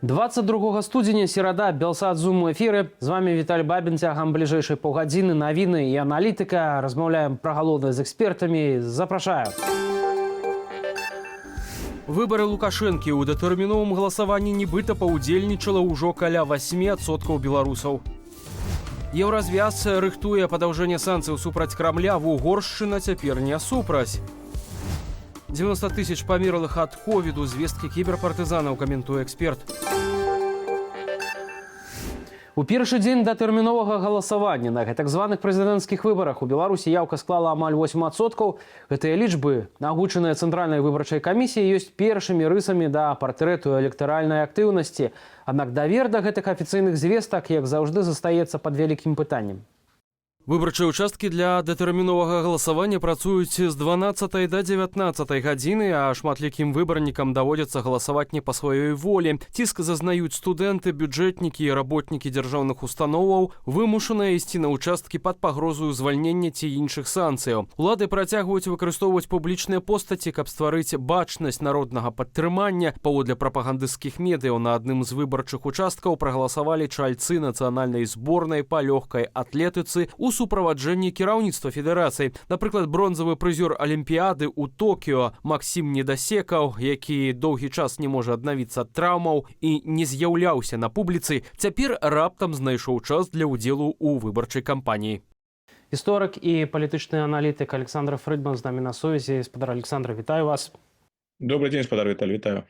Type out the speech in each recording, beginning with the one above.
22 студзеня, серада, Белсат-Зум у эфіры. З вами Віталій Бабін. Цягам бліжэйшай паўгадзіны навіны і аналітыка. Размаўляем пра галоўнае з экспертамі. Запрашаю. Выборы Лукашэнкі ў датэрміновым галасаванні нібыта паўдзельнічала ўжо каля 8% беларусаў. Еўразвяз рыхтуе падаўжэнне санкцыяў супраць Крамля, Угоршчына цяпер не супраць. 90 тысяч памерлых ад ковіду, звесткі кіберпартызанаў, каментуе эксперт. У першы дзень датэрміновага галасавання на так званых прэзідэнцкіх выбарах у Беларусі яўка склала амаль 8%. Гэтыя лічбы, агучаныя Цэнтральнай выбарчай камісіяй, ёсць першымі рысамі да партрэту электаральнай актыўнасці. Аднак давер да гэтых афіцыйных звестак, як заўжды, застаецца пад вялікім пытаннем. Выбарчыя участкі для датэрміновага галасавання працуюць з 12 да 19 гадзіны, а шматлікім выбарнікам даводзіцца галасаваць не па сваёй волі. Ціск зазнаюць студэнты, бюджэтнікі і работнікі дзяржаўных установаў, вымушаныя ісці на участкі пад пагрозою звальнення ці іншых санкцыяў. Улады працягваюць выкарыстоўваць публічныя постаці, каб стварыць бачнасць народнага падтрымання. Паводле прапагандысцкіх медыяў на адным з выбарчых участкаў прагаласавалі чальцы нацыянальнай зборнай па лёгкай атлетыцы у суправаджэнні кіраўніцтва федэрацыі. Напрыклад, бронзавы прызёр Алімпіяды ў Токіо Максім Недасекаў, які доўгі час не можа аднавіцца ад траўмаў і не з'яўляўся на публіцы, цяпер раптам знайшоў час для ўдзелу ў выбарчай кампаніі. Гісторык і палітычны аналітык Александр Фрыдман з намі на сувязі. Спадар Александр, вітаю вас. Добрый день, спадар Віталій, вітаю.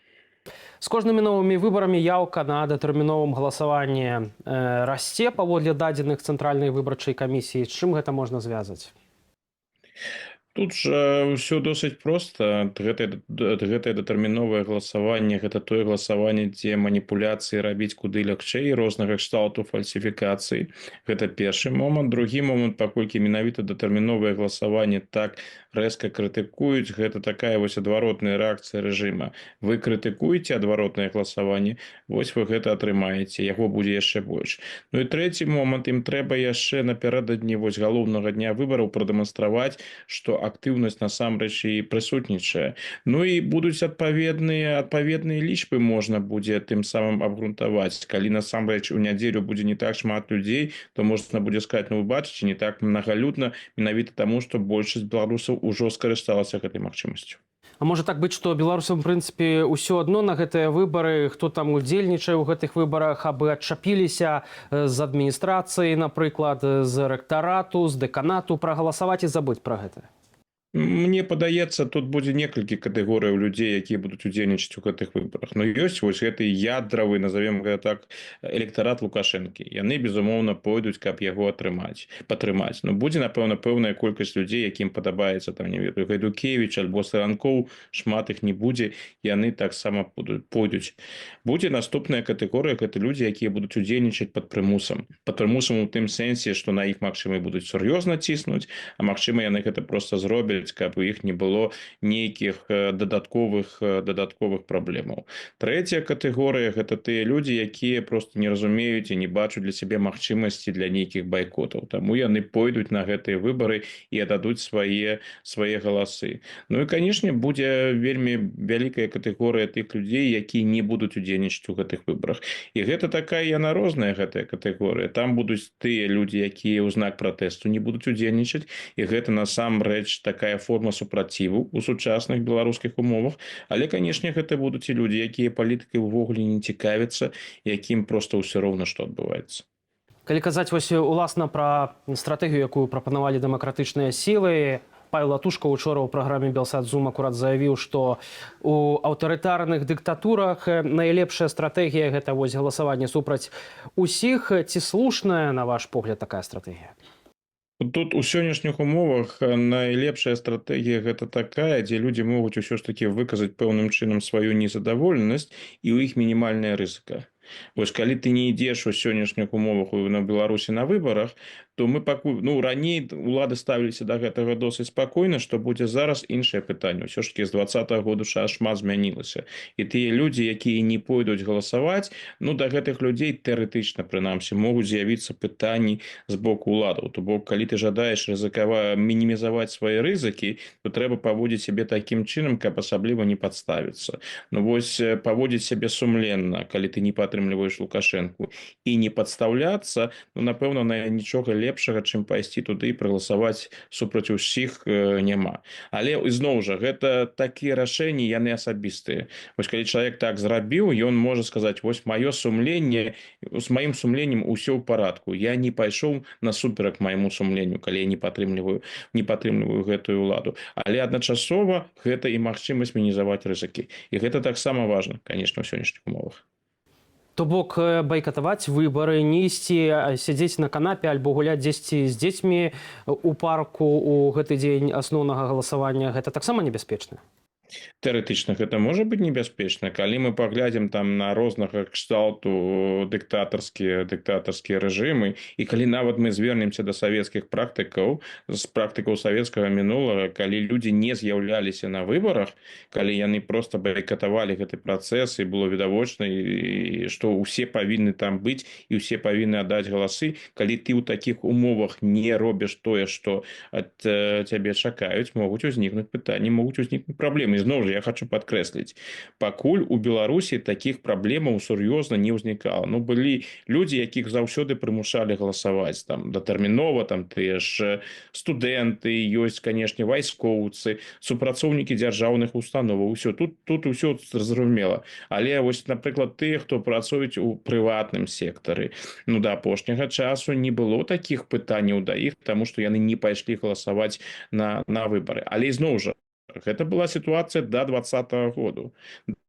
З кожнымі новымі выбарамі яўка на датэрміновым галасаванні расце паводле дадзеных Цэнтральнай выбарчай камісіі. З чым гэта можна звязаць? Тут жа ўсё досыць проста. Гэтае датэрміновае галасаванне, гэта тое галасаванне, дзе маніпуляцыі рабіць куды лягчэй, рознага кшталту фальсіфікацыі. Гэта першы момант. Другі момант, паколькі менавіта датэрміновае галасаванне так рэзка крытыкуюць, гэта такая вось адваротная рэакцыя рэжыма. Вы крытыкуеце адваротнае галасаванне, вось вы гэта атрымаеце, яго будзе яшчэ больш. Ну і трэці момант, ім трэба яшчэ напярэдадні вось галоўнага дня выбараў прадэманстраваць, што актыўнасць насамрэч і прысутнічае. Ну і будуць адпаведныя лічбы можна будзе тым самым абгрунтаваць. Калі насамрэч у нядзелю будзе не так шмат людзей, то можна будзе сказаць, ну вы бачыце, не так мнагалюдна, менавіта таму, што большасць беларусаў ужо скарысталася гэтай магчымасцю. А можа так быць, што беларусам, в прынцыпе, ўсё адно на гэтыя выбары, хто там удзельнічае ў гэтых выбарах, абы адчапіліся з адміністрацыі, напрыклад, з рэктарату, з дэканату, прагаласаваць і забыць пра гэта? Мне падаецца, тут будзе некалькі катэгорыяў людзей, якія будуць удзельнічаць у гэтых выбарах. Ну ёсць вось гэты ядравы, назовем гэта так, электарат Лукашэнкі. Яны, безумоўна, пойдуць, каб яго падтрымаць. Ну будзе, напэўна, пэўная колькасць людзей, якім падабаецца, там, не ведаю, Гайдукевіч альбо Саранкоў, шмат іх не будзе, яны таксама пойдуць. Будзе наступная катэгорыя, гэта людзі, якія будуць удзельнічаць пад прымусам. Пад прымусам у тым сэнсе, што на іх, магчыма, будуць сур'ёзна ціснуць, а магчыма, яны гэта проста зробяць, каб у іх не было нейкіх дадатковых праблемаў. Трэцяя катэгорыя – гэта тыя людзі, якія просто не разумеюць і не бачаць для сябе магчымасці для нейкіх байкотаў. Таму яны пойдуць на гэтыя выбары і аддадуць свае галасы. Ну і, канешне, будзе вельмі вялікая катэгорыя тых людзей, якія не будуць удзельнічаць у гэтых выбарах. І гэта такая яна розная, гэтая катэгорыя. Там будуць тыя людзі, якія ў знак пратэсту не будуць удзельнічаць, і гэта насамрэч такая форма супраціву у сучасных беларускіх умовах, але, канешне, гэта будуць і людзі, якія палітыкай увогуле не цікавяцца, якім проста ўсё роўна, што адбываецца. Калі казаць вось уласна пра стратэгію, якую прапанавалі дэмакратычныя сілы, Павел Латушка учора ў праграме Белсат-Зум акурат заявіў, што у аўтарытарных дыктатурах найлепшая стратэгія гэта вось галасаванне супраць усіх. Ці слушная, на ваш погляд, такая стратэгія? Тут у сённяшніх умовах найлепшая стратэгія гэта такая, дзе людзі могуць усё ж такі выказаць пэўным чынам сваю незадаволенасць і ў іх мінімальная рызыка. Вось калі ты не ідзеш у сённяшніх умовах на Беларусі на выбарах, то мы пакуль раней улады ставіліся да гэтага досыць спакойна, што будзе зараз іншае пытанне. Усё ж таки з 20-го году шмат змянілася. І тыя людзі, якія не пойдуць галасаваць, да гэтых людзей тэарэтычна прынамсі могуць з'явіцца пытанні з боку уладаў. То бок калі ты жадаеш мінімізаваць свае рызыкі, то трэба паводзіць сябе такім чынам, каб асабліва не падставіцца. Вось паводзіць сябе сумленна, калі ты не падтрымліваеш Лукашэнку і не падстаўляцца, напэўна, на нічога лепшага, чым пайсці туды і прагаласаваць супраць усіх няма. Але ізноў жа гэта такія рашэнні, яны асабістыя. Вось калі чалавек так зрабіў, ён можа сказаць: вось маё сумленне, з маім сумленнем усё ў парадку. Я не пайшоў насуперак майму сумленню, калі я не падтрымліваю гэтую ўладу. Але адначасова гэта і магчымасць мінімізаваць рызыкі. І гэта таксама важна, конечно, ў сённяшніх умовах. То бок байкатаваць выбары, не ісці сядзець на канапе альбо гуляць дзесьці з дзецьмі у парку у гэты дзень асноўнага галасавання, гэта таксама небяспечна? Тэарэтычна гэта можа быць небяспечна. Калі мы паглядзім там на рознага кшталту дыктатарскія рэжымы, і калі нават мы звернемся да савецкіх практыкаў, з практыкаў савецкага мінулага, калі людзі не з'яўляліся на выбарах, калі яны проста байкатавалі гэты працэс, і было відавочна, што ўсе павінны там быць і ўсе павінны аддаць галасы, калі ты ў такіх умовах не робіш тое, што ад цябе чакаюць, могуць узнікнуць пытанні, могуць узнікнуць праблемы. Зноў жа, я хочу падкрэсліць, пакуль у Беларусі такіх праблемаў сур'ёзна не ўзнікала. Былі людзі, якіх заўсёды прымушалі галасаваць там датэрмінова, там тыя ж студэнты, ёсць, канешне, вайскоўцы, супрацоўнікі дзяржаўных установаў. Тут усё зразумела. Але вось, напрыклад, тыя, хто працуюць у прыватным сектары, да апошняга часу не было такіх пытанняў да іх, таму што яны не пайшлі галасаваць на выбары. Але ізноў жа, гэта была сітуацыя да 20-го году,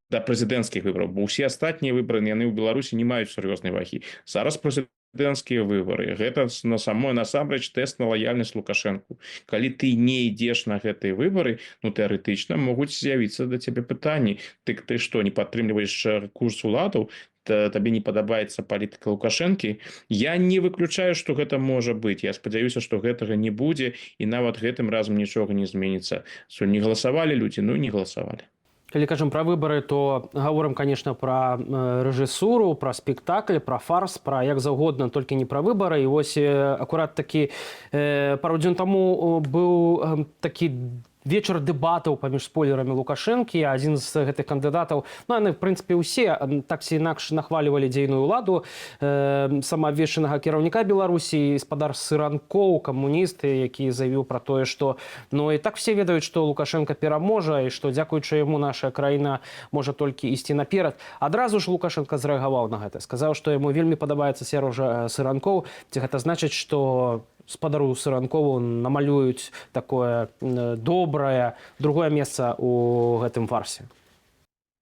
да прэзідэнцкіх выбараў, бо ўсе астатнія выбары, яны ў Беларусі не маюць сур'ёзнай вагі. Зараз прэзідэнцкія выбары, гэта насамрэч тэст на лаяльнасць Лукашэнку. Калі ты не ідзеш на гэтыя выбары, тэарэтычна могуць з'явіцца да цябе пытанні. Ты што, не падтрымліваеш курс уладаў? Табе не падабаецца палітыка Лукашэнкі? Я не выключаю, што гэта можа быць. Я спадзяюся, што гэтага не будзе, і нават гэтым разам нічога не зменіцца. Не галасавалі людзі, не галасавалі. Калі кажам пра выбары, то гаворым, конечно, пра рэжысуру, пра спектакль, пра фарс, пра як заўгодна, толькі не пра выбары. І вось акурат такі пару дзён таму быў такі вечар дэбатаў паміж спойлерамі Лукашэнкі. Адзін з гэтых кандыдатаў, яны, в прынцыпе, ўсе так ці інакш нахвалівалі дзейную ўладу самаабвешчанага кіраўніка Беларусі, спадар Сыранкоў, камуніст, які заявіў пра тое, што і так все ведаюць, што Лукашенко пераможа, і што дзякуючы яму наша краіна можа толькі ісці наперад. Адразу ж Лукашенко зрэагаваў на гэта, сказаў, што яму вельмі падабаецца Сярожа Сыранкоў. Ці гэта значыць, што спадару Сыранкову намалююць такое добрае другое месца ў гэтым фарсе?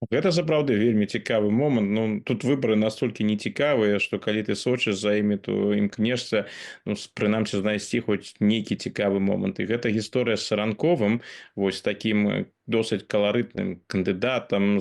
Гэта сапраўды вельмі цікавы момант. Тут выбары настолькі нецікавыя, што калі ты сочыш за імі, то імкнешся, прынамсі, знайсці хоць нейкі цікавы момант. І гэта гісторыя з Сыранковым, вось такім досыць каларытным кандыдатам,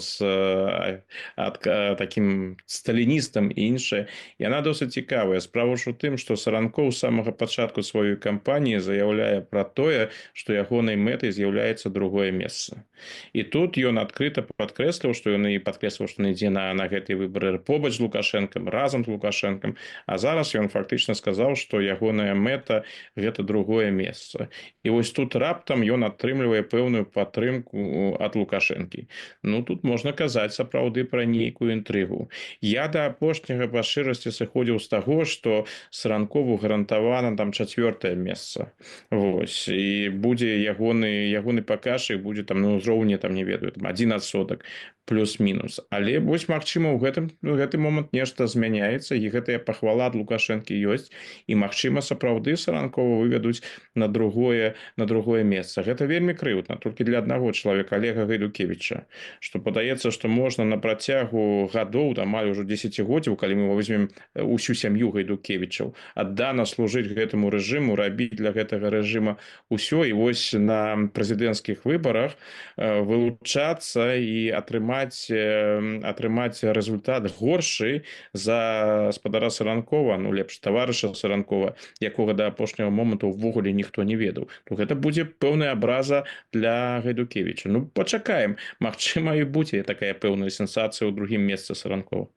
такім сталіністам і іншае. Яна досыць цікавая. Справа ж у тым, што Сыранкоў з самага пачатку сваёй кампаніі заяўляе пра тое, што ягонай мэтай з'яўляецца другое месца. І тут ён адкрыта падкрэсліў, што ён ідзе на гэтыя выбары побач з Лукашэнкам, разам з Лукашэнкам, а зараз ён фактычна сказаў, што ягоная мэта – гэта другое месца. І вось тут раптам ён атрымлівае пэўную падтрымку ад Лукашэнкі. Тут можна казаць сапраўды пра нейкую інтрыгу. Я да апошняга па шчырасці сыходзіў з таго, што Сыранкову гарантавана там 4-е месца. Вось. І будзе ягоны паказчык будзе там на ўзроўні, не ведаю, 1% плюс-мінус. Але вось, магчыма, у гэты момант нешта змяняецца, і гэтая пахвала ад Лукашэнкі ёсць, і, магчыма, сапраўды Сыранкова выведуць на другое месца. Гэта вельмі крыўдна, толькі для аднаго чалавека, Олега Гайдукевіча, што падаецца, што можна на працягу гадоў, амаль ужо 10годдзяў, калі мы возьмем усю сям'ю Гайдукевічаў, аддана служыць гэтаму рэжыму, рабіць для гэтага рэжыма ўсё, і вось на прэзідэнцкіх выбарах вылучацца і атрымаць атрымаць рэзультат горшы за спадара Саранкова, ну лепш таварыша Саранкова, якога да апошняга моманту ўвогуле ніхто не ведаў. То гэта будзе пэўная абраза для Гайдукевіча. Ну пачакаем, магчыма і будзе такая пэўная сенсацыя ў другім месцы Саранкова.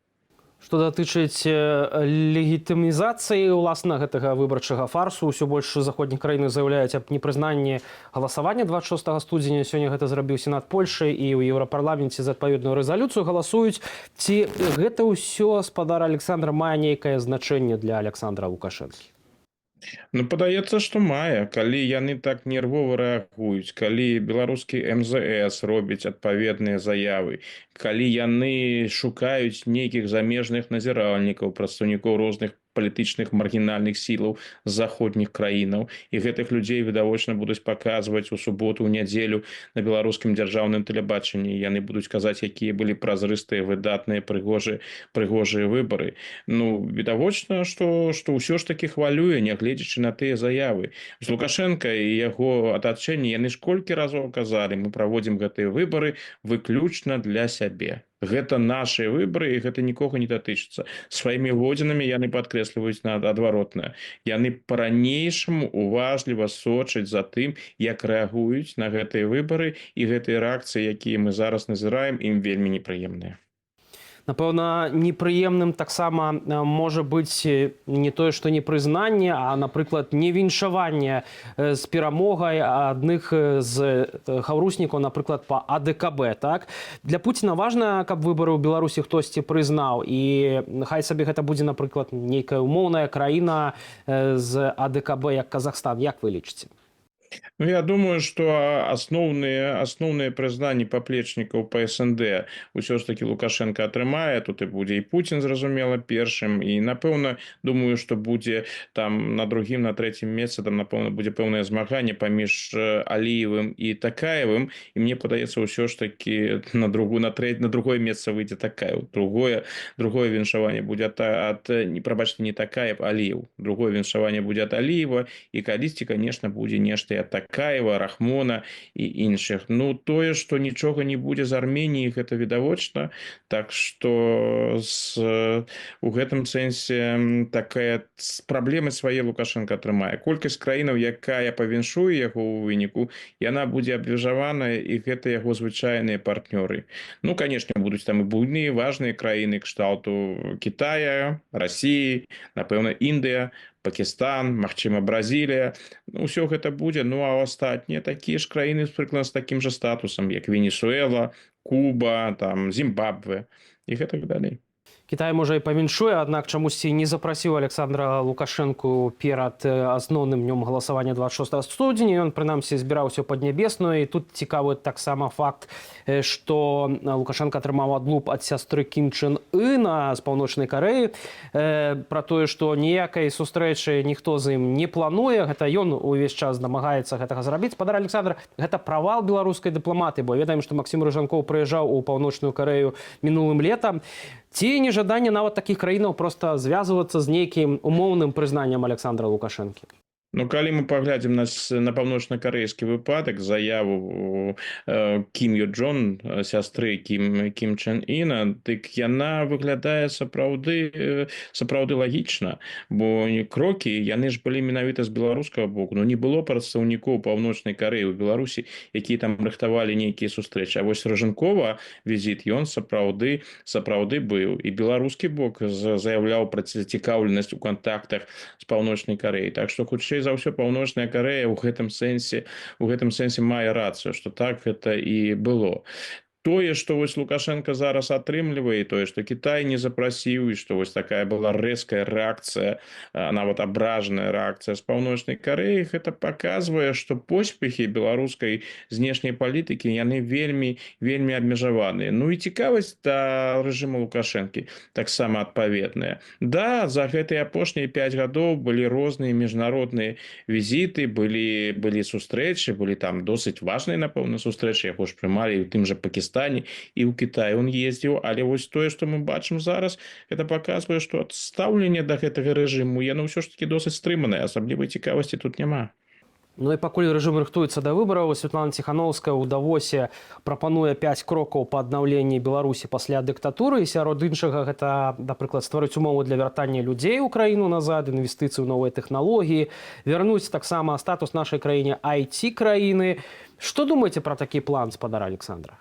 Што датычыць легітымізацыі ўласна гэтага выбарчага фарсу, усё больш заходніх краін заяўляюць аб непрызнанні галасавання 26 студзеня. Сёння гэта зрабіў Сенат Польшы, і ў Еўрапарламенце за адпаведную рэзалюцыю галасуюць. Ці гэта ўсё, спадар Александр, мае нейкае значэнне для Александра Лукашэнкі? Ну, падаецца, што мае, калі яны так нервова рэагуюць, калі беларускі МЗС робіць адпаведныя заявы, калі яны шукаюць нейкіх замежных назіральнікаў, прадстаўнікоў розных палітычных маргінальных сілаў з заходніх краінаў, і гэтых людзей відавочна будуць паказваць у суботу, у нядзелю на беларускім дзяржаўным тэлебачанні. Яны будуць казаць, якія былі празрыстыя, выдатныя, прыгожыя выбары. Ну, відавочна, што ўсё ж такі хвалюе, нягледзячы на тыя заявы. З Лукашенко і яго атачэнні яны ж колькі разоў казалі: мы праводзім гэтыя выбары выключна для сябе. Гэта нашыя выбары, і гэта нікога не датычыцца. Сваімі водзінамі яны падкрэсліваюць адваротнае. Яны па-ранейшаму уважліва сочаць за тым, як рэагуюць на гэтыя выбары, і гэтыя рэакцыі, якія мы зараз назіраем, ім вельмі непрыемныя. Напэўна, непрыемным таксама можа быць не тое, што непрызнанне, а, напрыклад, невіншаванне з перамогай адных з хаўруснікаў, напрыклад, па АДКБ. Так? Для Пуціна важна, каб выбары ў Беларусі хтосьці прызнаў, і хай сабе гэта будзе, напрыклад, нейкая умоўная краіна з АДКБ, як Казахстан. Як вы лічыце? Ну, я думаю, што асноўныя прызнанні паплечнікаў па СНД ўсё ж такі Лукашенко атрымае. Тут і будзе і Пуцін, зразумела, першым, і напэўна, думаю, што будзе там на другім, на трэцім месцы, там напэўна будзе пэўнае змаганне паміж Аліевым і Такаевым, і мне падаецца, ўсё ж такі на другое месца выйдзе Такаев. Другое віншаванне будзе прабачце, не Такаев, Аліев. Другое віншаванне будзе ад Аліева, і калісьці, конечно, будзе нешта Такаева, Рахмона і іншых. Ну, тое, што нічога не будзе з Арменіі, гэта відавочна. Так што у гэтым сэнсе такая праблема свае Лукашенко атрымае. Колькасць краінаў, якая павіншуе яго ў выніку, яна будзе абмежаваная, і гэта яго звычайныя партнёры. Ну, канешне, будуць там і буйныя, важныя краіны кшталту Китая, Расіі, напэўна, Індыя, Пакистан, магчыма, Бразілія. Ну, ўсё гэта будзе. Ну, а астатнія такія ж краіны, прыклад, з такім жа статусам, як Венесуэла, Куба, там, Зімбабве і гэтак далей. Кітай, можа, і павіншуе, аднак чамусьці не запрасіў Александра Лукашэнку перад асноўным днём галасавання 26 студзеня. Ён, прынамсі, збіраўся ў Паднябесную. І тут цікавы таксама факт, што Лукашенко атрымаў адлуп ад сястры Кім Чен Ына з Паўночнай Карэі. Пра тое, што ніякай сустрэчы ніхто з ім не плануе. Гэта ён увесь час намагаецца гэтага зрабіць. Спадар Александр, гэта правал беларускай дыпламатыі, бо ведаем, што Максім Рыжанкоў прыязджаў у Паўночную Карэю мінулым летам. Ці нежаданне нават такіх краінаў проста звязвацца з нейкім умоўным прызнаннем Александра Лукашэнкі? Ну, калі мы паглядзім на паўночна-карэйскі выпадак, заяву Кім Ё Джон, сястры Кім Чен Іна, дык яна выглядае сапраўды лагічна, бо крокі, яны ж былі менавіта з беларускага боку. Ну, не было прадстаўнікоў Паўночнай Карэі ў Беларусі, якія там рыхтавалі нейкія сустрэчы. А вось Рыжанкова візіт, ён сапраўды быў. І беларускі бок заяўляў пра зацікаўленасць у кантактах з Паўночнай Карэяй. Так што, хутчэй за ўсё, Паўночная Карэя ў гэтым сэнсе мае рацыю, што так гэта і было. Тое, што вось Лукашенко зараз атрымлівае, тое, што Кітай не запрасіў, і што вось такая была рэзкая рэакцыя, нават абражаная рэакцыя з Паўночнай Карэі, гэта паказвае, што поспехі беларускай знешняй палітыкі, яны вельмі абмежаваныя. Ну і цікавасць да рэжыму Лукашэнкі таксама адпаведная. Да, за гэтыя апошнія 5 гадоў былі розныя міжнародныя візіты, былі сустрэчы, былі там досыць важныя, напэўна, сустрэчы, яго ж прымалі ў тым жа Пакістане, і ў Кітай он ездзіў, але вось тое, што мы бачым зараз, гэта паказвае, што стаўленне да гэтага рэжыму, яно ўсё ж такі досыць стрыманае, асаблівай цікавасці тут няма. Ну і пакуль рэжым рыхтуецца да выбараў, Светлана Ціхановская ў Давосе прапануе 5 крокаў па аднаўленні Беларусі пасля дыктатуры. І сярод іншага гэта, напрыклад, стварыць умовы для вяртання людзей у краіну назад, інвестыцыі ў новыя тэхналогіі, вярнуць таксама статус нашай краіне IT-краіны. Што думаеце пра такі план, спадар Александра?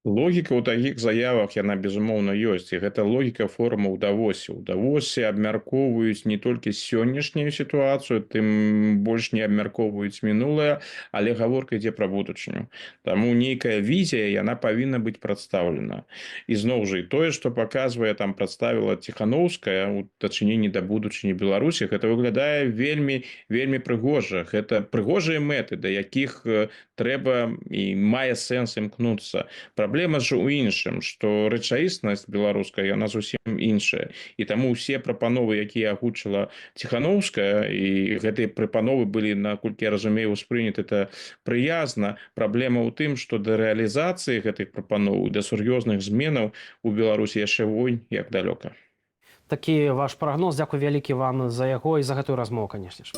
Логіка ў такіх заявах, яна, безумоўна, ёсць. І гэта логіка форума ў Давосе. У Давосе абмяркоўваюць не толькі сённяшнюю сітуацыю, тым больш не абмяркоўваюць мінулае, але гаворка ідзе пра будучыню. Таму нейкая візія, яна павінна быць прадстаўлена. І зноў жа, і тое, што паказвае, там прадставіла Ціхановская ў дачыненні да будучыні Беларусі, гэта выглядае вельмі, вельмі прыгожа. Гэта прыгожыя мэты, да якіх трэба і мае сэнс імкнуцца. Праблема ж у іншым, што рэчаіснасць беларуская, яна зусім іншая. І таму ўсе прапановы, якія агучыла Ціхановская, і гэтыя прапановы былі, наколькі я разумею, успрыняты прыязна. Праблема ў тым, што да рэалізацыі гэтых прапановаў, да сур'ёзных зменаў у Беларусі яшчэ войн як далёка. Такі ваш прагноз. Дзякуй вялікі вам за яго і за гэтую размову, канешне ж.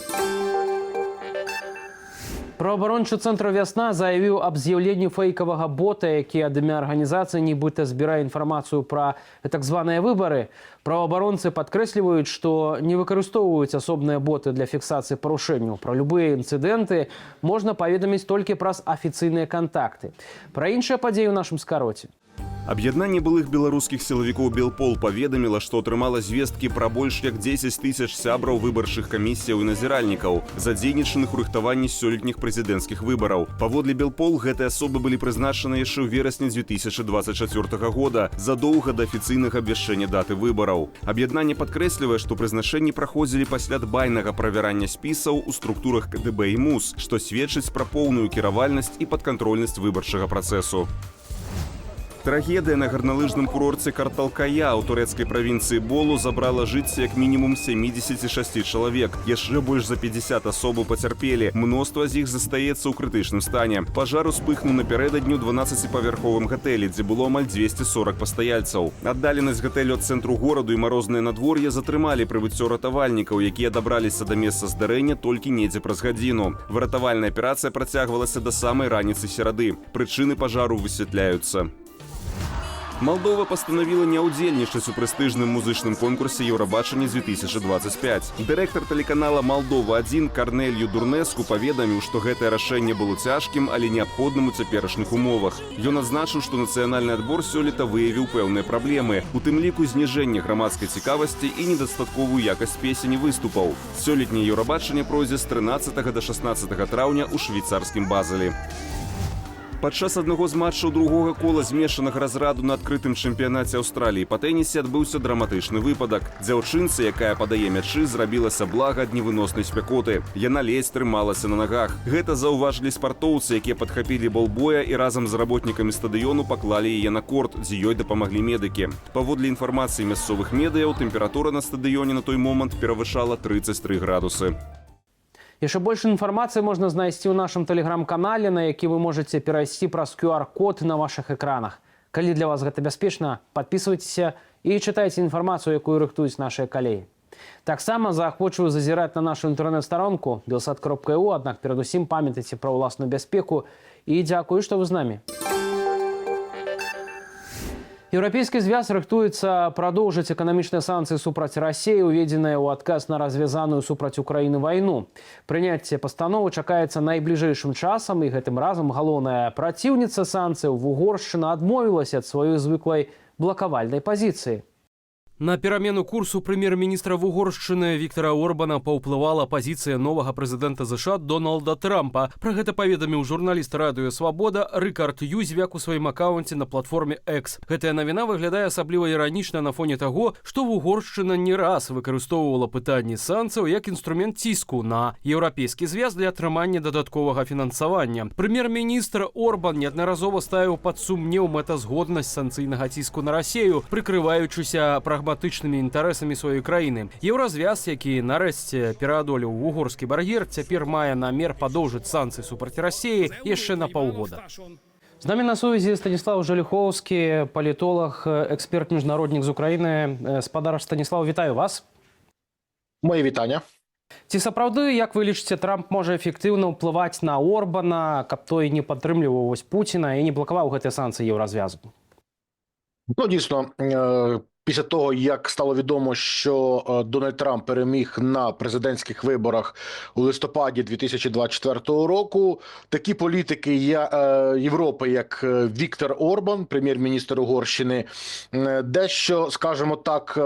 Праваабарончы цэнтр «Вясна» заявіў аб з'яўленні фэйкавага бота, які ад імя арганізацыі нібыта збірае інфармацыю пра так званыя выбары. Праваабаронцы падкрэсліваюць, што не выкарыстоўваюць асобныя боты для фіксацыі парушэнняў. Пра любыя інцыдэнты можна паведаміць толькі праз афіцыйныя кантакты. Пра іншыя падзеі ў нашым скароце. Аб'яднанне былых беларускіх сілавікоў «Белпол» паведаміла, што атрымала звесткі пра больш як 10 тысяч сябраў выбарчых камісіяў і назіральнікаў, задзейнічаных у рыхтаванні сёлетніх прэзідэнцкіх выбараў. Паводле «Белпол» гэтыя асобы былі прызначаны яшчэ ў верасні 2024 года, задоўга да афіцыйнага абвяшчэння даты выбараў. Аб'яднанне падкрэслівае, што прызначэнні праходзілі пасля дбайнага правярання спісаў у структурах КДБ і МУС, што сведчыць пра поўную кіравальнасць і падкантрольнасць выбарчага працэсу. Трагедыя на гарналыжным курорце Карталкая ў турэцкай правінцыі Болу забрала жыцці як мінімум 76 чалавек. Яшчэ больш за 50 асобаў пацярпелі. Мноства з іх застаецца ў крытычным стане. Пажар успыхнуў напярэдадню 12-павярховым гатэлі, дзе было амаль 240 пастаяльцаў. Аддаленасць гатэлю ад цэнтру гораду і марознае надвор'е затрымалі прыбыццё ратавальнікаў, якія дабраліся да месца здарэння толькі недзе праз гадзіну. Выратавальная аперацыя працягвалася да самай раніцы серады. Прычыны пажару высвятляюцца. Малдова пастанавіла не ўдзельнічаць у прэстыжным музычным конкурсе «Еўрабачанне-2025». Дырэктар тэлеканала «Малдова-1» Карнелью Дурнеску паведаміў, што гэтае рашэнне было цяжкім, але неабходным у цяперашніх умовах. Ён адзначыў, што нацыянальны адбор сёлета выявіў пэўныя праблемы, у тым ліку зніжэнне грамадскай цікавасці і недастатковую якасць песень і выступаў. Сёлетняе «Еўрабачанне» пройдзе з 13 да 16 траўня ў швейцарскім Базелі. Падчас аднаго з матчаў другога кола змешанага разраду на адкрытым чэмпіянаце Аўстраліі па тэнісе адбыўся драматычны выпадак. Дзяўчынцы, якая падае мячы, зрабілася блага ад невыноснай спякоты. Яна ледзь трымалася на нагах. Гэта заўважылі спартоўцы, якія падхапілі болбоя і разам з работнікамі стадыёну паклалі яе на корт, дзе ёй дапамаглі медыкі. Паводле інфармацыі мясцовых медыяў, тэмпература на стадыёне на той момант перавышала 33 градусы. Яшчэ больш інфармацыі можна знайсці ў нашым тэлеграм-канале, на які вы можаце перайсці праз QR-код на вашых экранах. Калі для вас гэта бяспечна, падпісвайцеся і чытайце інфармацыю, якую рыхтуюць нашыя калегі. Таксама заахвочваю зазіраць на нашу інтэрнэт-старонку belsat.eu, аднак перадусім памятайце пра ўласную бяспеку і дзякую, што вы з намі. Еўрапейскі звяз рыхтуецца прадоўжыць эканамічныя санкцыі супраць Расіі, уведзеныя ў адказ на развязаную супраць Украіны вайну. Прыняцце пастановы чакаецца найбліжэйшым часам, і гэтым разам галоўная праціўніца санкцыяў Угоршчына адмовілася ад сваёй звыклай блакавальнай пазіцыі. На перамену курсу прэм'ер-міністра Угоршчыны Віктара Орбана паўплывала пазіцыя новага прэзідэнта ЗША Дональда Трампа. Пра гэта паведаміў журналіст радыё «Свабода» Рыкард Юзвяк у сваім акаунце на платформе X. Гэтая навіна выглядае асабліва іранічна на фоне таго, што Угоршчына не раз выкарыстоўвала пытанні санкцыяў як інструмент ціску на еўрапейскі звяз для атрымання дадатковага фінансавання. Прэм'ер-міністр Орбан неаднаразова ставіў пад сумнеў мэтазгоднасць санкцыйнага ціску на Расію, прыкрываючыся прагматычнымі інтарэсамі сваёй краіны. Еўразвяз, які нарэшце пераадолеў вугорскі бар'ер, цяпер мае намер падоўжыць санкцыі супраць Расіі яшчэ на паўгода. З намі на сувязі Станіслав Жаліхоўскі, палітолог, эксперт-міжнароднік з Украіны. Спадар Станіслав, вітаю вас. Моє вітання. Ці сапраўды, як вы лічыце, Трамп можа эфектыўна ўплываць на Орбана, каб той не падтрымліваў вось Пуціна і не блакаваў гэтыя санкцыі еўразвязу? Ну, дійсно, після того, як стало відомо, що Дональд Трамп переміг на президентських виборах у листопаді 2024 року, такі політики Європи, як Віктор Орбан, прем'єр-міністр Угорщини, дещо, скажімо так,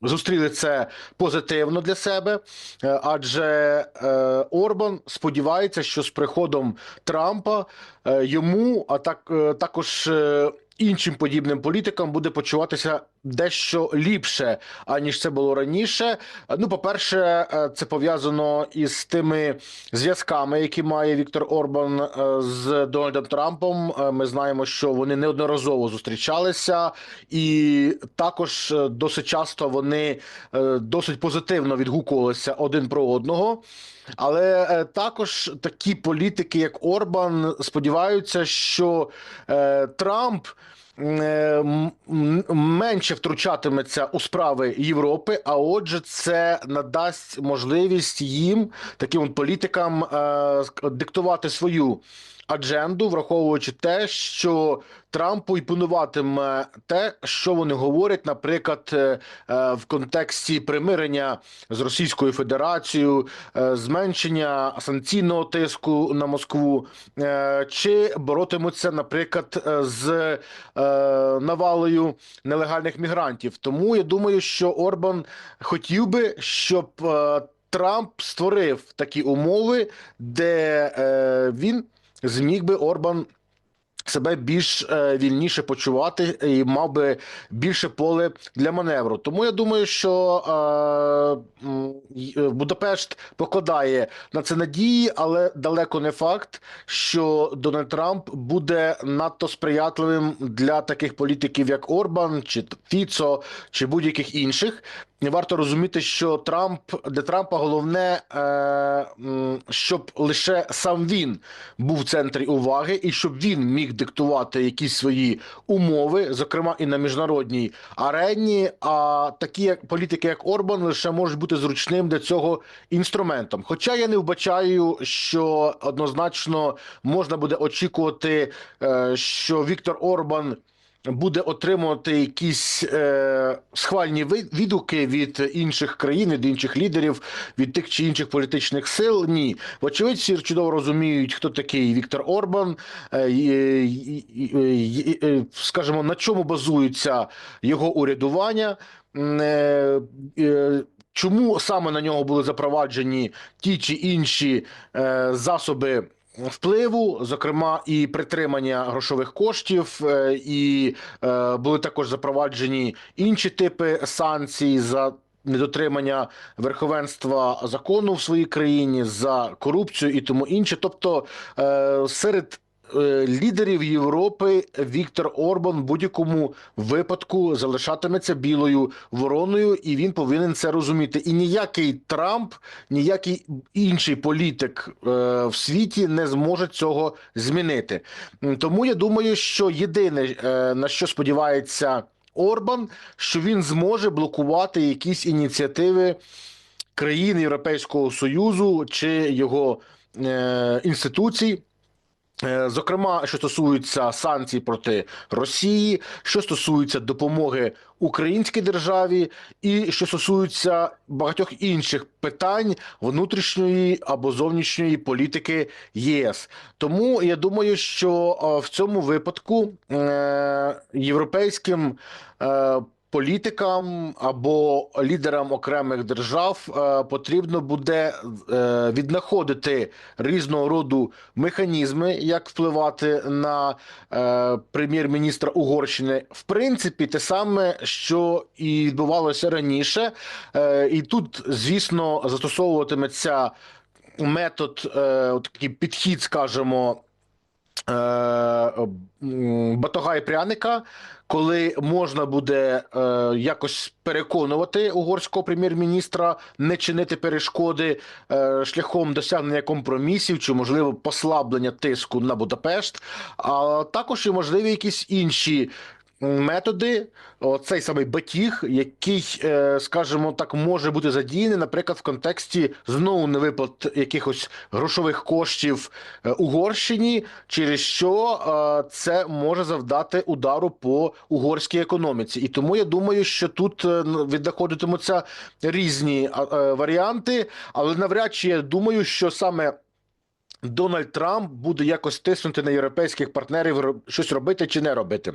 зустріли це позитивно для себе, адже Орбан сподівається, що з приходом Трампа йому, а також іншим подібним політикам буде почуватися дещо ліпше, аніж це було раніше. Ну, по-перше, це пов'язано із тими зв'язками, які має Віктор Орбан з Дональдом Трампом. Ми знаємо, що вони неодноразово зустрічалися, і також досить часто вони досить позитивно відгукувалися один про одного. Але також такі політики, як Орбан, сподіваються, що Трамп менше втручатиметься у справи Європи, а отже це надасть можливість їм, таким політикам, диктувати свою адженду, враховуючи те, що Трампу імпонуватиме те, що вони говорять, наприклад, в контексті примирення з Російською Федерацією, зменшення санкційного тиску на Москву, чи боротимуться, наприклад, з навалою нелегальних мігрантів. Тому я думаю, що Орбан хотів би, щоб Трамп створив такі умови, де він зміг би, Орбан, себе більш вільніше почувати і мав би більше поле для маневру. Тому я думаю, що Будапешт покладає на це надії, але далеко не факт, що Дональд Трамп буде надто сприятливим для таких політиків, як Орбан, чи Фіцо, чи будь-яких інших. Варто розуміти, що для Трампа головне, щоб лише сам він був в центрі уваги і щоб він міг диктувати якісь свої умови, зокрема і на міжнародній арені, а такі політики, як Орбан, лише можуть бути зручним для цього інструментом. Хоча я не вбачаю, що однозначно можна буде очікувати, що Віктор Орбан буде отримувати якісь схвальні відгуки від інших країн, від інших лідерів, від тих чи інших політичних сил. Ні. Вочевидь, всі чудово розуміють, хто такий Віктор Орбан, скажімо, на чому базується його урядування, чому саме на нього були запроваджені ті чи інші засоби впливу, зокрема і притримання грошових коштів, і були також запроваджені інші типи санкцій за недотримання верховенства закону в своїй країні, за корупцію і тому інше. Тобто серед лідерів Європи Віктор Орбан в будь-якому випадку залишатиметься білою вороною, і він повинен це розуміти. І ніякий Трамп, ніякий інший політик в світі не зможе цього змінити. Тому я думаю, що єдине, на що сподівається Орбан, що він зможе блокувати якісь ініціативи країн Європейського Союзу чи його інституцій, зокрема, що стосується санкцій проти Росії, що стосується допомоги українській державі і що стосується багатьох інших питань внутрішньої або зовнішньої політики ЄС. Тому я думаю, що в цьому випадку європейським політикам або лідерам окремих держав потрібно буде віднаходити різного роду механізми, як впливати на прем'єр-міністра Угорщини. В принципі, те саме, що і відбувалося раніше. І тут, звісно, застосовуватиметься метод, такий підхід, скажімо, батога і пряника, коли можна буде якось переконувати угорського прем'єр-міністра не чинити перешкоди шляхом досягнення компромісів чи, можливо, послаблення тиску на Будапешт, а також і можливі якісь інші методи, цей самий батіг, який, скажімо так, може бути задіяний, наприклад, в контексті знову невиплат якихось грошових коштів Угорщині, через що це може завдати удару по угорській економіці. І тому я думаю, що тут віднаходитимуться різні варіанти, але навряд чи я думаю, що саме Дональд Трамп буде якось тиснути на європейських партнерів щось робити чи не робити.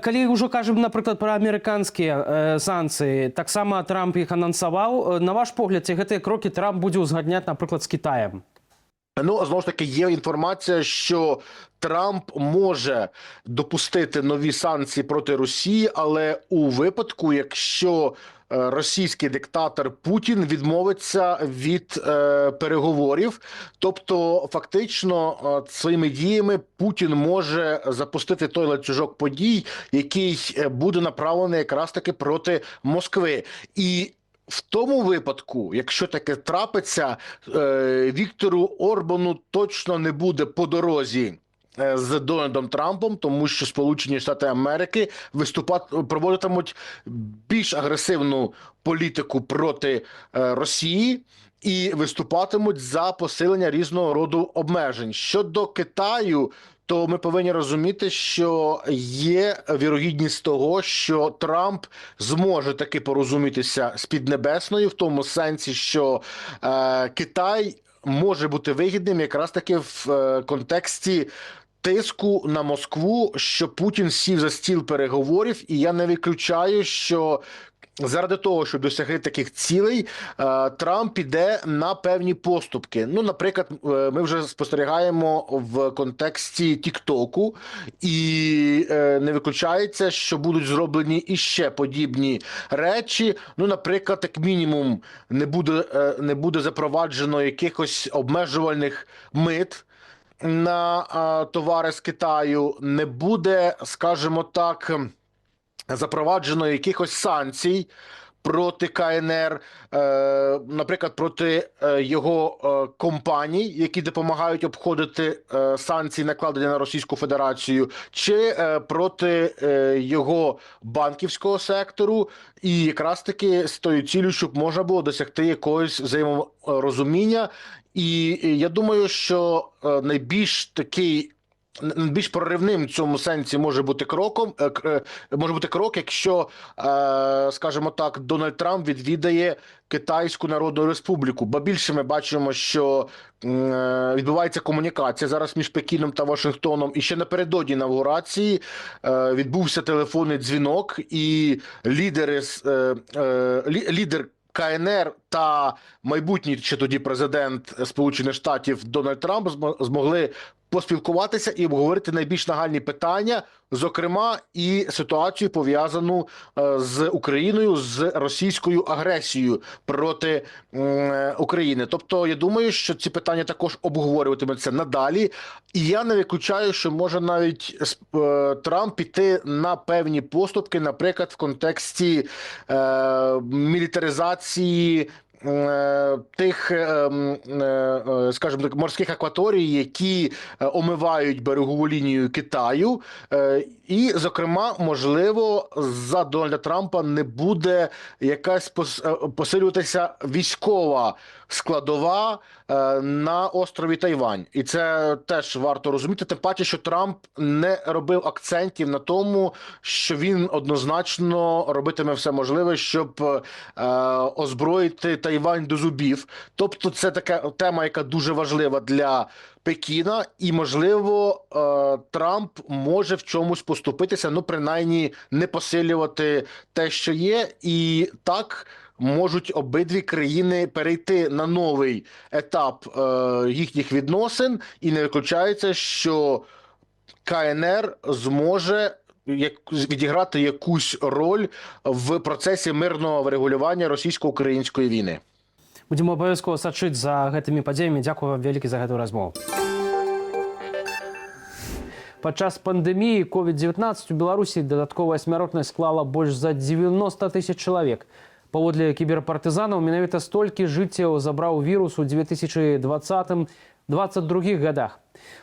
Калі ўжо кажам, напрыклад, пра амерыканскія санкцыі, таксама Трамп іх анансаваў. На ваш погляд, ці гэтыя крокі Трамп будзе ўзгадняць, напрыклад, з Кітаем? Ну, знову ж таки, є інформація, що Трамп може допустити нові санкції проти Росії, але у випадку, якщо російський диктатор Путін відмовиться від переговорів, тобто фактично своїми діями Путін може запустити той ланцюжок подій, який буде направлений якраз таки проти Москви. І в тому випадку, якщо таке трапиться, Віктору Орбану точно не буде по дорозі з Дональдом Трампом, тому що Сполучені Штати Америки проводитимуть більш агресивну політику проти Росії і виступатимуть за посилення різного роду обмежень. Щодо Китаю, то ми повинні розуміти, що є вірогідність того, що Трамп зможе таки порозумітися з Піднебесною, в тому сенсі, що Китай може бути вигідним якраз таки в контексті тиску на Москву, що Путін сів за стіл переговорів, і я не виключаю, що заради того, щоб досягти таких цілей, Трамп піде на певні поступки. Ну, наприклад, ми вже спостерігаємо в контексті Тік-Току, і не виключається, що будуть зроблені іще подібні речі. Ну, наприклад, як мінімум, не буде запроваджено якихось обмежувальних мит на товари з Китаю, не буде, скажімо так, запроваджено якихось санкцій проти КНР, наприклад, проти його компаній, які допомагають обходити санкції, накладені на Російську Федерацію, чи проти його банківського сектору, і якраз таки з тою цілею, щоб можна було досягти якогось взаєморозуміння. І я думаю, що найбільш проривним в цьому сенсі може бути крок, якщо, скажімо так, Дональд Трамп відвідає Китайську Народну Республіку. Ба більше ми бачимо, що відбувається комунікація зараз між Пекіном та Вашингтоном. І ще напередодні інавгурації відбувся телефонний дзвінок, і лідер КНР та майбутній ще тоді президент Сполучених Штатів Дональд Трамп змогли поспілкуватися і обговорити найбільш нагальні питання, зокрема і ситуацію, пов'язану з Україною, з російською агресією проти України. Тобто, я думаю, що ці питання також обговорюватимуться надалі. І я не виключаю, що може навіть Трамп піти на певні поступки, наприклад, в контексті мілітаризації тих, скажімо так, морських акваторій, які омивають берегову лінію Китаю. І, зокрема, можливо, за Дональда Трампа не буде якась посилюватися військова складова на острові Тайвань. І це теж варто розуміти, тим паче, що Трамп не робив акцентів на тому, що він однозначно робитиме все можливе, щоб озброїти Тайвань до зубів. Тобто це така тема, яка дуже важлива для Пекіна, і, можливо, Трамп може в чомусь поступитися, ну, принаймні, не посилювати те, що є, і так можуть обидві країни перейти на новий етап їхніх відносин, і не виключається, що КНР зможе відіграти якусь роль в процесі мирного врегулювання російсько-української війни. Будем абавязкова сачыць за гэтымі падзеямі. Дзякую вам вялікі за гэтую размову. Падчас пандэміі COVID-19 у Беларусі дадатковая смяротнасць склала больш за 90 тысяч чалавек. Паводле кіберпартызанаў, менавіта столькі жыццяў забраў вірус у 2020-2022 гадах.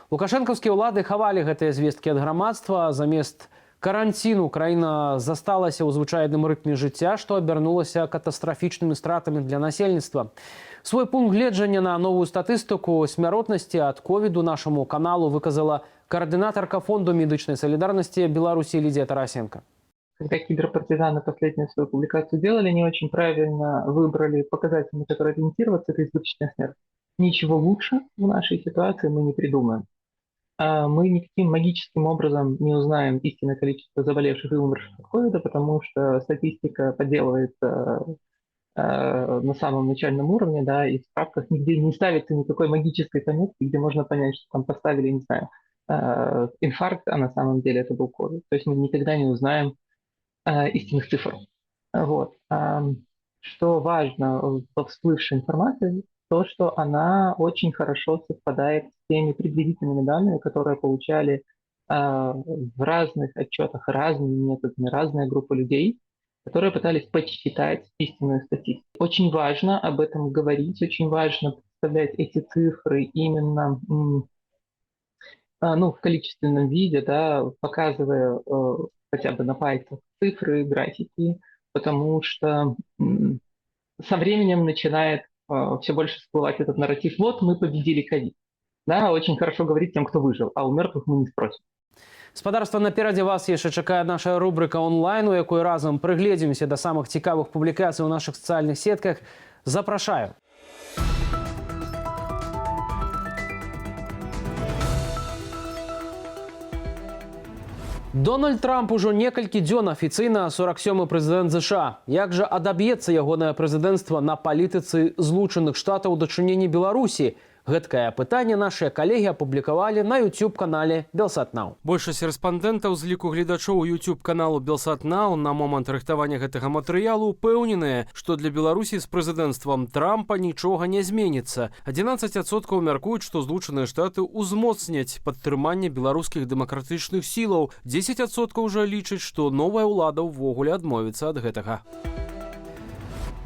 Лукашэнкаўскія ўлады хавалі гэтыя звесткі ад грамадства, замест каранціну краіна засталася ў звычайным рытме жыцця, што абярнулася катастрафічнымі стратамі для насельніцтва. Свой пункт гледжання на новую статыстыку смяротнасці ад ковіду нашаму каналу выказала координаторка Фонду медычнай солидарности Беларуси Лидия Тарасенко. Когда киберпартизаны последнюю свою публикацию делали, они очень правильно выбрали показатели, на которые ориентироваться, это избыточная смерть. Ничего лучше в нашей ситуации мы не придумаем. Мы никаким магическим образом не узнаем истинное количество заболевших и умерших от ковида, потому что статистика подделывается на самом начальном уровне, да, и в справках нигде не ставится никакой магической пометки, где можно понять, что там поставили, не знаю, инфаркт, а на самом деле это был ковид. То есть мы никогда не узнаем истинных цифр. Вот. Что важно во всплывшей информации, то, что она очень хорошо совпадает с теми предварительными данными, которые получали в разных отчетах разными методами, разная группа людей, которые пытались подсчитать истинную статистику. Очень важно об этом говорить, очень важно представлять эти цифры именно в количественном виде, да, показывая хотя бы на пальцах цифры, графики, потому что со временем начинает все больше всплывать этот нарратив. Вот мы победили ковид. Да, очень хорошо говорить тем, кто выжил, а у мертвых мы не спросим. Спадарства, наперадзе вас яшчэ чакае наша рубрика онлайн, у якой разам прыгледзімся да самых цікавых публікацый у нашых сацыяльных сетках. Запрашаю. Дональд Трамп ужо некалькі дзён афіцыйна 47-й прэзідэнт ЗША. Як жа адаб'ецца ягонае прэзідэнцтва на палітыцы Злучаных Штатаў у дачыненні Беларусі? Гэткае пытанне нашыя калегі апублікавалі на YouTube-канале Белсат.Нау. Большасць рэспандэнтаў з ліку гледачоў YouTube-каналу Белсат.Нау на момант рыхтавання гэтага матэрыялу упэўненыя, што для Беларусі з прэзідэнцтвам Трампа нічога не зменіцца. 11% мяркуюць, што Злучаныя Штаты ўзмоцняць падтрыманне беларускіх дэмакратычных сілаў. 10% жа лічаць, што новая ўлада ўвогуле адмовіцца ад гэтага.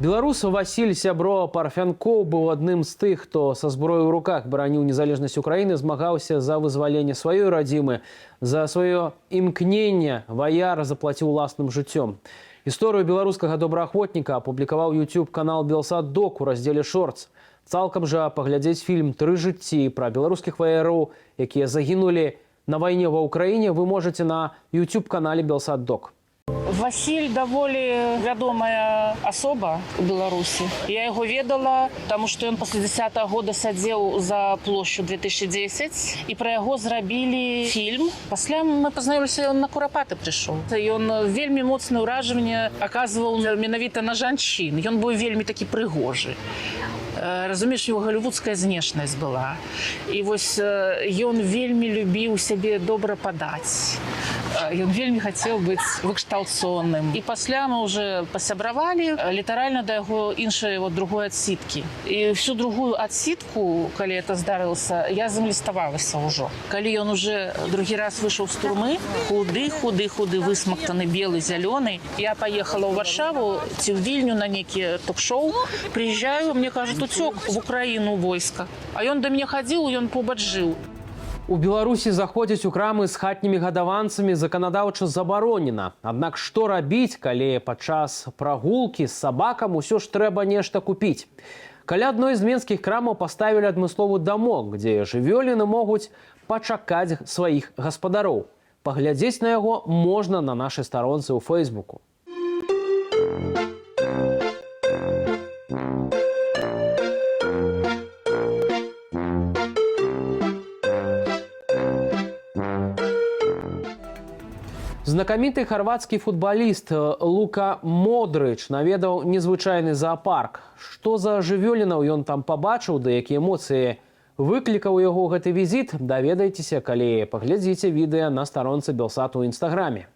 Беларус Васіль Сябро Парфянкоў быў адным з тых, хто са зброёй у руках бараніў незалежнасць Украіны, змагаўся за вызваленне сваёй радзімы, за сваё імкненне ваяр заплаціў уласным жыццём. Історыю беларускага добраахвотніка апублікаваў YouTube-канал Белсат.Док у раздзеле «Шортс». Цалкам жа паглядзець фільм «Тры жыцці» пра беларускіх ваяроў, якія загінулі на вайне ва Ўкраіне, вы можаце на YouTube-канале Белсат.Док. Васіль даволі вядомая асоба ў Беларусі. Я яго ведала, таму што ён пасля 10-го года сядзеў за плошчу 2010, і пра яго зрабілі фільм. Пасля мы пазнаёміліся, ён на Курапаты прыйшоў. Ён вельмі моцнае ўражанне аказваў менавіта на жанчын. Ён быў вельмі такі прыгожы. Разумееш, его голливудская знешнасць была. І вось ён вельмі любіў сябе добра падаць. Ён вельмі хацеў быць выкшталцоным. І пасля мы уже пасябравалі літаральна да яго іншай другой адсіткі. І всю другую адсітку, калі это здарылася, я замліставалася ўжо. Калі ён уже другі раз выйшаў з турмы, худы, высмактаны, белы, зялёны, я паехала ў Варшаву ці ў Вільню на нейкі ток-шоу, прыязджаю, мне кажуць, уцёк в Украіну войска. А ён да мяне хадзіў, ён побач жыў. У Беларусі заходзяць у крамы з хатнімі гадаванцамі заканадаўча забаронена. Аднак што рабіць, калі падчас прагулкі з сабакам усё ж трэба нешта купіць? Каля адной з менскіх крамаў паставілі адмысловы дамок, дзе жывёліны могуць пачакаць сваіх гаспадароў. Паглядзець на яго можна на нашай старонцы ў Фэйсбуку. Знакаміты харвацкі футбаліст Лука Модрыч наведаў незвычайны зоапарк. Што за жывёлінаў ён там пабачыў, да якія эмоцыі выклікаў яго гэты візіт, даведайцеся, калі паглядзіце відэа на старонцы Белсату ў Інстаграме.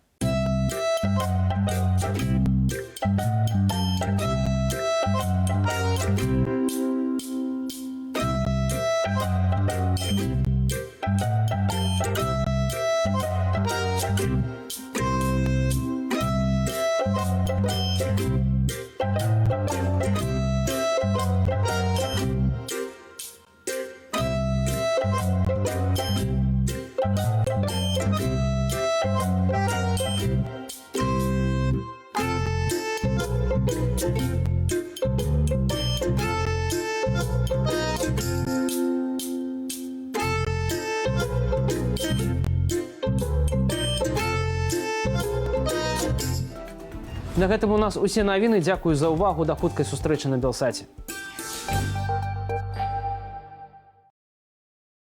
На гэтым у нас усе навіны. Дзякую за ўвагу. Да хуткай сустрэчы на Белсаце.